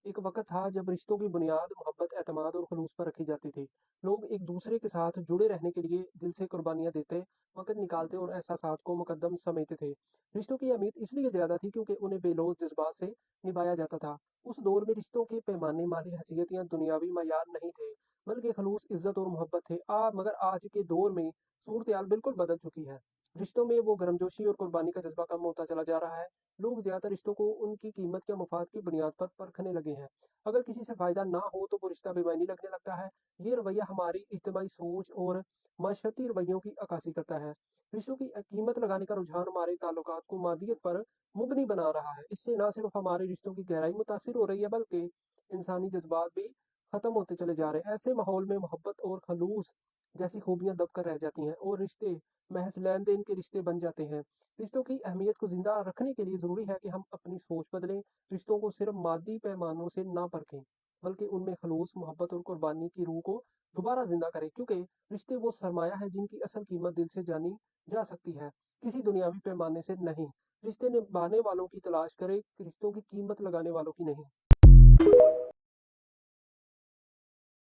एक वक़्त था जब रिश्तों की बुनियाद मोहब्बत, एतमाद और ख़ुलूस पर रखी जाती थी। लोग एक दूसरे के साथ जुड़े रहने के लिए दिल से कुर्बानियाँ देते, वक़्त निकालते और एहसासात को मुक़द्दम समझते थे। रिश्तों की अहमियत इसलिए ज़्यादा थी क्योंकि उन्हें बेलोद जज़्बात से निभाया जाता था। उस दौर में रिश्तों के पैमाने माली हैसियत या दुनियावी मयार नहीं थे, बल्कि ख़ुलूस, इज़्ज़त और मोहब्बत थे। मगर आज के दौर में सूरत-ए-हाल बिल्कुल बदल चुकी है। रिश्तों में वो गर्मजोशी और कुर्बानी का जज़्बा कम होता चला जा रहा है। लोग ज़्यादातर रिश्तों को उनकी कीमत या मुफ़ाद की बुनियाद पर परखने लगे हैं। अगर किसी से फ़ायदा ना हो तो वो रिश्ता बेमायनी लगने लगता है। ये रवैया हमारी इज्तिमाई सोच और माशरती रवैयों की अक्कासी करता है। रिश्तों की कीमत लगाने का रुझान हमारे ताल्लुकात को मादियत पर मुबनी बना रहा है। इससे ना सिर्फ हमारे रिश्तों की गहराई मुतासिर हो रही है, बल्कि इंसानी जज्बात भी ख़त्म होते चले जा रहे हैं। ऐसे माहौल में मोहब्बत और खलूस जैसी खूबियां दबकर रह जाती हैं और रिश्ते महज लेन देन के रिश्ते बन जाते हैं। रिश्तों की अहमियत को जिंदा रखने के लिए ज़रूरी है कि हम अपनी सोच बदलें, रिश्तों को सिर्फ मादी पैमानों से ना परखें, बल्कि उनमें खलूस, मोहब्बत और कुर्बानी की रूह को दोबारा जिंदा करें, क्योंकि रिश्ते वो सरमाया है जिनकी असल कीमत दिल से जानी जा सकती है, किसी दुनियावी पैमाने से नहीं। रिश्ते निभाने वालों की तलाश करें, रिश्तों की कीमत लगाने वालों की नहीं।